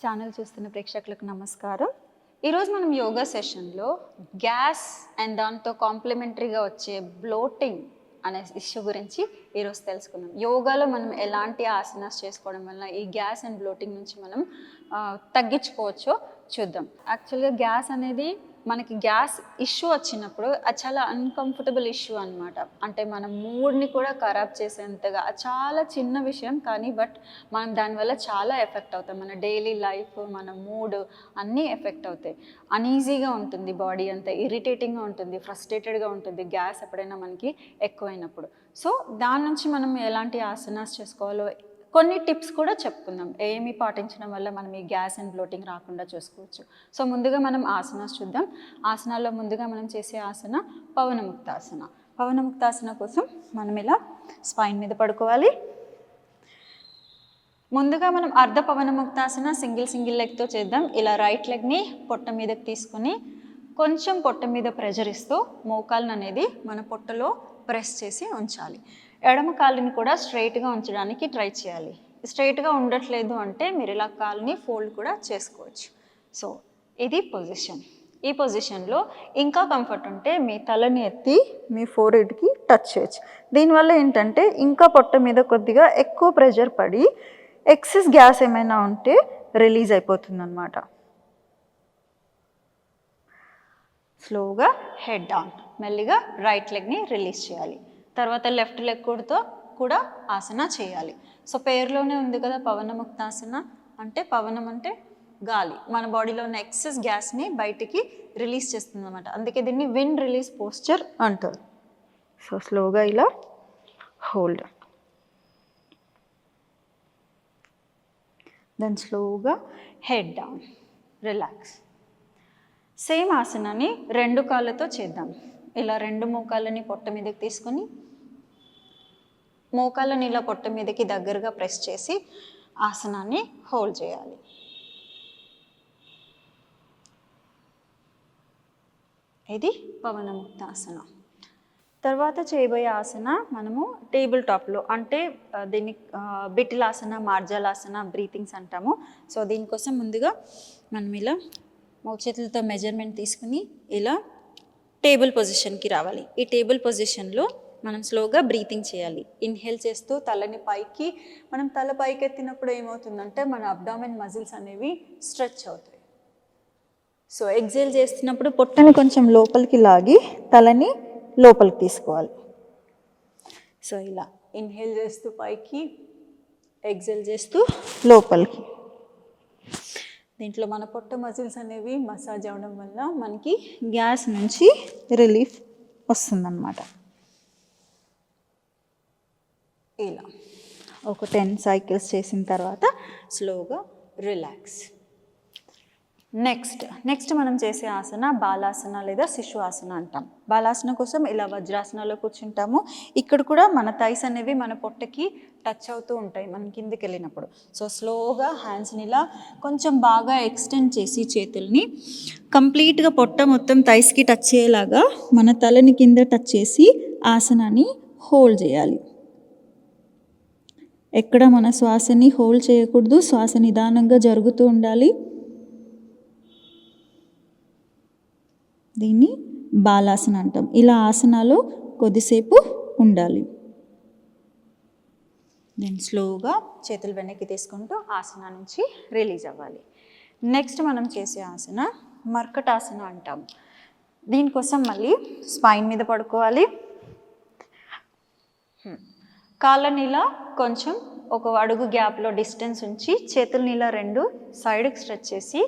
Channel చూస్తున్న ప్రేక్షకులకు నమస్కారం. ఈరోజు మనం యోగా సెషన్లో గ్యాస్ అండ్ దాంతో కాంప్లిమెంటరీగా వచ్చే బ్లోటింగ్ అనే ఇష్యూ గురించి ఈరోజు తెలుసుకుందాం. యోగాలో మనం ఎలాంటి ఆసనాస్ చేసుకోవడం వల్ల ఈ గ్యాస్ అండ్ బ్లోటింగ్ నుంచి మనం తగ్గించుకోవచ్చో చూద్దాం. యాక్చువల్గా గ్యాస్ అనేది మనకి గ్యాస్ ఇష్యూ వచ్చినప్పుడు అది చాలా అన్కంఫర్టబుల్ ఇష్యూ అనమాట. అంటే మన మూడ్ని కూడా ఖరాబ్ చేసేంతగా చాలా చిన్న విషయం కానీ మనం దానివల్ల చాలా ఎఫెక్ట్ అవుతాం. మన డైలీ లైఫ్, మన మూడ్ అన్నీ ఎఫెక్ట్ అవుతాయి. అన్ఈజీగా ఉంటుంది, బాడీ అంతా ఇరిటేటింగ్గా ఉంటుంది, ఫ్రస్ట్రేటెడ్గా ఉంటుంది గ్యాస్ ఎప్పుడైనా మనకి ఎక్కువైనప్పుడు. సో దాని నుంచి మనం ఎలాంటి ఆసనాస్ చేసుకోవాలో కొన్ని టిప్స్ కూడా చెప్పుకుందాం. ఏమి పాటించడం వల్ల మనం ఈ గ్యాస్ అండ్ బ్లోటింగ్ రాకుండా చూసుకోవచ్చు. సో ముందుగా మనం ఆసనాస్ చూద్దాం. ఆసనాల్లో ముందుగా మనం చేసే ఆసన పవనముక్తాసన. పవనముక్తాసన కోసం మనం ఇలా స్పైన్ మీద పడుకోవాలి. ముందుగా మనం అర్ధ పవనముక్తాసన సింగిల్ లెగ్తో చేద్దాం. ఇలా రైట్ లెగ్ని పొట్ట మీదకి తీసుకొని కొంచెం పొట్ట మీద ప్రెజర్ ఇస్తూ మోకాలను అనేది మన పొట్టలో ప్రెస్ చేసి ఉంచాలి. ఎడమ కాలుని కూడా స్ట్రైట్గా ఉంచడానికి ట్రై చేయాలి. స్ట్రైట్గా ఉండట్లేదు అంటే మీరు ఇలా కాలుని ఫోల్డ్ కూడా చేసుకోవచ్చు. సో ఇది పొజిషన్. ఈ పొజిషన్లో ఇంకా కంఫర్ట్ ఉంటే మీ తలని ఎత్తి మీ ఫోర్హెడ్కి టచ్ చేయొచ్చు. దీనివల్ల ఏంటంటే ఇంకా పొట్ట మీద కొద్దిగా ఎక్కువ ప్రెషర్ పడి ఎక్సెస్ గ్యాస్ ఏమైనా ఉంటే రిలీజ్ అయిపోతుంది అన్నమాట. స్లోగా హెడ్ డౌన్, మెల్లిగా రైట్ లెగ్ని రిలీజ్ చేయాలి. తర్వాత లెఫ్ట్ లెగ్ కూడా ఆసన చేయాలి. సో పేరులోనే ఉంది కదా పవనముక్తాసన అంటే, పవనం అంటే గాలి, మన బాడీలో ఉన్న ఎక్సెస్ గ్యాస్ని బయటికి రిలీజ్ చేస్తుంది అన్నమాట. అందుకే దీన్ని విండ్ రిలీజ్ పోస్చర్ అంటారు. సో స్లోగా ఇలా హోల్డ్, దెన్ స్లోగా హెడ్ డౌన్, రిలాక్స్. సేమ్ ఆసనాన్ని రెండు కాళ్ళతో చేద్దాం. ఇలా రెండు మోకాళ్ళని పొట్ట మీదకి తీసుకొని మోకాళ్ళని ఇలా పొట్ట మీదకి దగ్గరగా ప్రెస్ చేసి ఆసనాన్ని హోల్డ్ చేయాలి. ఇది పవనముక్తాసన. తర్వాత చేయబోయే ఆసన మనము టేబుల్ టాప్లో, అంటే దీన్ని బిటిలాసన, మార్జాలాసన బ్రీతింగ్స్ అంటాము. సో దీనికోసం ముందుగా మనం ఇలా మోచేతులతో మెజర్మెంట్ తీసుకుని ఇలా టేబుల్ పొజిషన్కి రావాలి. ఈ టేబుల్ పొజిషన్లో మనం స్లోగా బ్రీతింగ్ చేయాలి. ఇన్హేల్ చేస్తూ తలని పైకి, మనం తల పైకి ఎత్తినప్పుడు ఏమవుతుందంటే మన అబ్డామెన్ మజిల్స్ అనేవి స్ట్రెచ్ అవుతాయి. సో ఎక్సేల్ చేస్తున్నప్పుడు పొట్టని కొంచెం లోపలికి లాగి తలని లోపలికి తీసుకోవాలి. సో ఇలా ఇన్హేల్ చేస్తూ పైకి, ఎక్సేల్ చేస్తూ లోపలికి. దీంట్లో మన పొట్ట మజిల్స్ అనేవి మసాజ్ అవ్వడం వల్ల మనకి గ్యాస్ నుంచి రిలీఫ్ వస్తుందన్నమాట. ఇలా ఒక 10 సైకిల్స్ చేసిన తర్వాత స్లోగా రిలాక్స్. నెక్స్ట్ మనం చేసే ఆసన బాలాసన లేదా శిశు ఆసన అంటాం. బాలాసన కోసం ఇలా వజ్రాసనాలో కూర్చుంటాము. ఇక్కడ కూడా మన థైస్ అనేవి మన పొట్టకి టచ్ అవుతూ ఉంటాయి మనం కిందకి వెళ్ళినప్పుడు. సో స్లోగా హ్యాండ్స్ని ఇలా కొంచెం బాగా ఎక్స్టెండ్ చేసి చేతుల్ని కంప్లీట్గా పొట్ట మొత్తం థైస్కి టచ్ అయ్యేలాగా మన తలని కింద టచ్ చేసి ఆసనాన్ని హోల్డ్ చేయాలి. ఎక్కడ మన శ్వాసని హోల్డ్ చేయకూడదు, శ్వాస నిదానంగా జరుగుతూ ఉండాలి. దీన్ని బాలాసన అంటాం. ఇలా ఆసనాలు కొద్దిసేపు ఉండాలి. దెన్ స్లోగా చేతులు వెనక్కి తీసుకుంటూ ఆసన నుంచి రిలీజ్ అవ్వాలి. నెక్స్ట్ మనం చేసే ఆసన మర్కటాసన అంటాం. దీనికోసం మళ్ళీ స్పైన్ మీద పడుకోవాలి. కాళ్ళని ఇలా కొంచెం ఒక అడుగు గ్యాప్లో డిస్టెన్స్ ఉంచి చేతులని ఇలా రెండు సైడ్కి స్ట్రెచ్ చేసి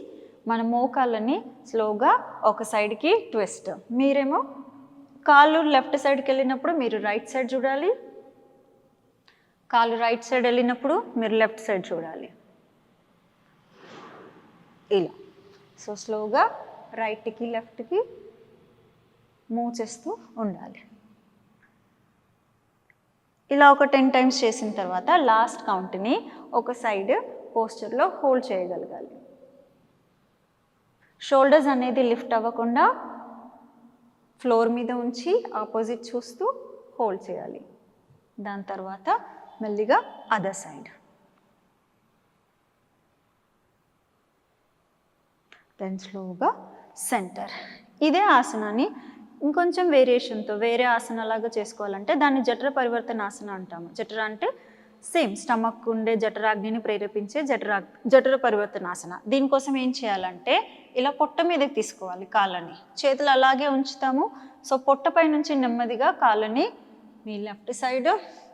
మన మోకాళ్ళని స్లోగా ఒక సైడ్కి ట్విస్ట్. మీరేమో కాళ్ళు లెఫ్ట్ సైడ్కి వెళ్ళినప్పుడు మీరు రైట్ సైడ్ చూడాలి, కాళ్ళు రైట్ సైడ్ వెళ్ళినప్పుడు మీరు లెఫ్ట్ సైడ్ చూడాలి. ఇలా సో స్లోగా రైట్కి లెఫ్ట్కి మూవ్ చేస్తూ ఉండాలి. ఇలా ఒక 10 టైమ్స్ చేసిన తర్వాత లాస్ట్ కౌంట్ని ఒక సైడ్ పోస్చర్లో హోల్డ్ చేయగలగాలి. షోల్డర్స్ అనేది లిఫ్ట్ అవ్వకుండా ఫ్లోర్ మీద ఉంచి ఆపోజిట్ చూస్తూ హోల్డ్ చేయాలి. దాని తర్వాత మెల్లిగా అదర్ సైడ్. దెన్ స్లోగా సెంటర్. ఇదే ఆసనాన్ని ఇంకొంచెం వేరియేషన్తో వేరే ఆసనలాగా చేసుకోవాలంటే దాన్ని జఠర పరివర్తన ఆసన అంటాము. జఠర అంటే సేమ్ స్టమక్ ఉండే జఠరాగ్నిని ప్రేరేపించే జఠర పరివర్తన ఆసన. దీనికోసం ఏం చేయాలంటే ఇలా పొట్ట మీదకి తీసుకోవాలి కాళ్ళని, చేతులు అలాగే ఉంచుతాము. సో పొట్టపై నుంచి నెమ్మదిగా కాళ్ళని మీ లెఫ్ట్ సైడ్,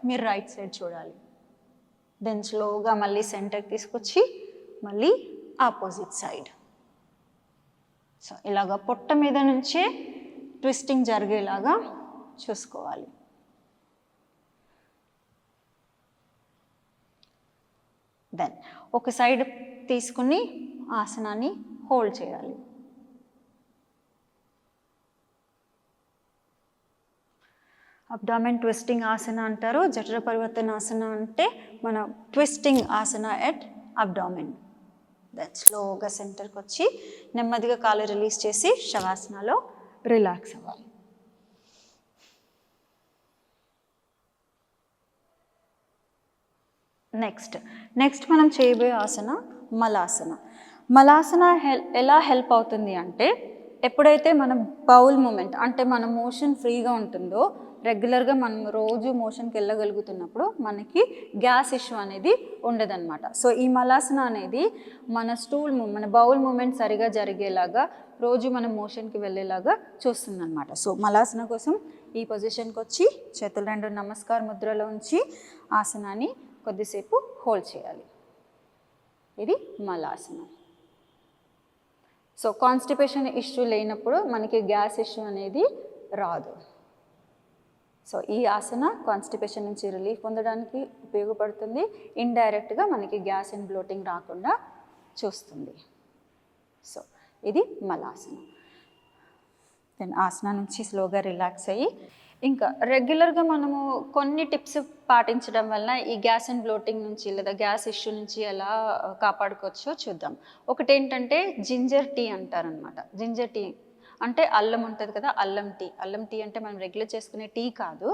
మీరు రైట్ సైడ్ చూడాలి. దెన్ స్లోగా మళ్ళీ సెంటర్కి తీసుకొచ్చి మళ్ళీ ఆపోజిట్ సైడ్. సో ఇలాగ పొట్ట మీద నుంచే ట్విస్టింగ్ జరిగేలాగా చూసుకోవాలి. దెన్ ఒక సైడ్ తీసుకుని ఆసనాన్ని హోల్డ్ చేయాలి. అబ్డామెన్ ట్విస్టింగ్ ఆసన అంటారు. జఠర పరివర్తన ఆసన అంటే మన twisting asana at abdomen. Then స్లోగా సెంటర్కి వచ్చి నెమ్మదిగా కాలు రిలీజ్ చేసి శవాసనలో రిలాక్స్ అవ్వాలి. నెక్స్ట్ మనం చేయబోయే ఆసన మలాసన. మలాసన ఎలా హెల్ప్ అవుతుంది అంటే ఎప్పుడైతే మనం బౌల్ మూమెంట్ అంటే మన మోషన్ ఫ్రీగా ఉంటుందో, రెగ్యులర్గా మనం రోజు మోషన్కి వెళ్ళగలుగుతున్నప్పుడు మనకి గ్యాస్ ఇష్యూ అనేది ఉండదన్నమాట. సో ఈ మలాసన అనేది మన బౌల్ మూమెంట్ సరిగా జరిగేలాగా, రోజు మనం మోషన్కి వెళ్ళేలాగా చూస్తుందన్నమాట. సో మలాసన కోసం ఈ పొజిషన్కి వచ్చి చేతులు రెండు నమస్కార ముద్రలో ఉంచి ఆసనాన్ని కొద్దిసేపు హోల్డ్ చేయాలి. ఇది మలాసన. సో కాన్స్టిపేషన్ ఇష్యూ లేనప్పుడు మనకి గ్యాస్ ఇష్యూ అనేది రాదు. సో ఈ ఆసన కాన్స్టిపేషన్ నుంచి రిలీఫ్ పొందడానికి ఉపయోగపడుతుంది. ఇండైరెక్ట్గా మనకి గ్యాస్ అండ్ బ్లోటింగ్ రాకుండా చూస్తుంది. సో ఇది మలాసన. దెన్ ఆసన నుంచి స్లోగా రిలాక్స్ అయ్యి ఇంకా రెగ్యులర్గా మనము కొన్ని టిప్స్ పాటించడం వలన ఈ గ్యాస్ అండ్ బ్లోటింగ్ నుంచి లేదా గ్యాస్ ఇష్యూ నుంచి ఎలా కాపాడుకోవచ్చో చూద్దాం. ఒకటి ఏంటంటే జింజర్ టీ అంటారనమాట. జింజర్ టీ అంటే అల్లం ఉంటుంది కదా, అల్లం టీ అంటే మనం రెగ్యులర్ చేసుకునే టీ కాదు.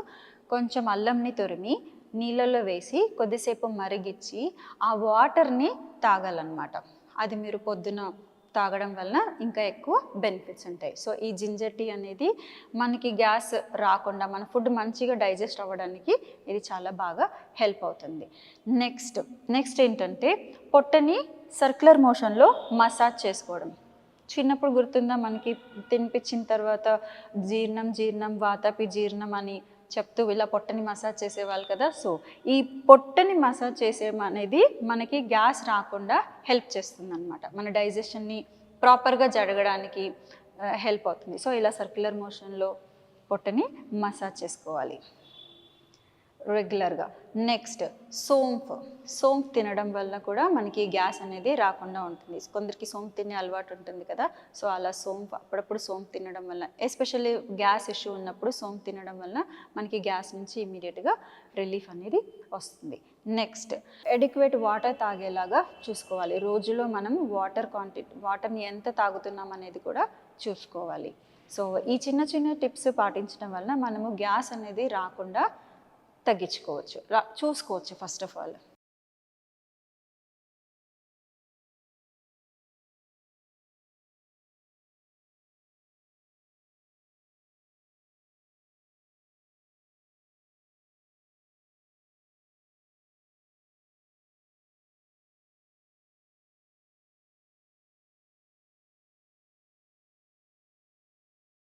కొంచెం అల్లంని తురిమి నీళ్ళల్లో వేసి కొద్దిసేపు మరిగించి ఆ వాటర్ని తాగాలన్నమాట. అది మీరు పొద్దున తాగడం వలన ఇంకా ఎక్కువ బెనిఫిట్స్ ఉంటాయి. సో ఈ జింజర్ టీ అనేది మనకి గ్యాస్ రాకుండా మన ఫుడ్ మంచిగా డైజెస్ట్ అవ్వడానికి ఇది చాలా బాగా హెల్ప్ అవుతుంది. నెక్స్ట్ ఏంటంటే పొట్టని సర్క్యులర్ మోషన్లో మసాజ్ చేసుకోవడం. చిన్నప్పుడు గుర్తుందా, మనకి తినిపించిన తర్వాత జీర్ణం వాతాపి జీర్ణం అని చెప్తూ ఇలా పొట్టని మసాజ్ చేసేవాళ్ళు కదా. సో ఈ పొట్టని మసాజ్ చేసేయడం అనేది మనకి గ్యాస్ రాకుండా హెల్ప్ చేస్తుంది అనమాట. మన డైజెషన్ని ప్రాపర్గా జరగడానికి హెల్ప్ అవుతుంది. సో ఇలా సర్క్యులర్ మోషన్లో పొట్టని మసాజ్ చేసుకోవాలి రెగ్యులర్గా. నెక్స్ట్ సోంఫ్ తినడం వల్ల కూడా మనకి గ్యాస్ అనేది రాకుండా ఉంటుంది. కొందరికి సోంఫ్ తినే అలవాటు ఉంటుంది కదా. సో అలా అప్పుడప్పుడు సోంఫ్ తినడం వల్ల, ఎస్పెషల్లీ గ్యాస్ ఇష్యూ ఉన్నప్పుడు సోంఫ్ తినడం వల్ల మనకి గ్యాస్ నుంచి ఇమీడియట్గా రిలీఫ్ అనేది వస్తుంది. నెక్స్ట్ ఎడిక్వేట్ వాటర్ తాగేలాగా చూసుకోవాలి. రోజులో మనం వాటర్ని ఎంత తాగుతున్నాం అనేది కూడా చూసుకోవాలి. సో ఈ చిన్న టిప్స్ పాటించడం వల్ల మనము గ్యాస్ అనేది రాకుండా చూసుకోవచ్చు ఫస్ట్ ఆఫ్ ఆల్.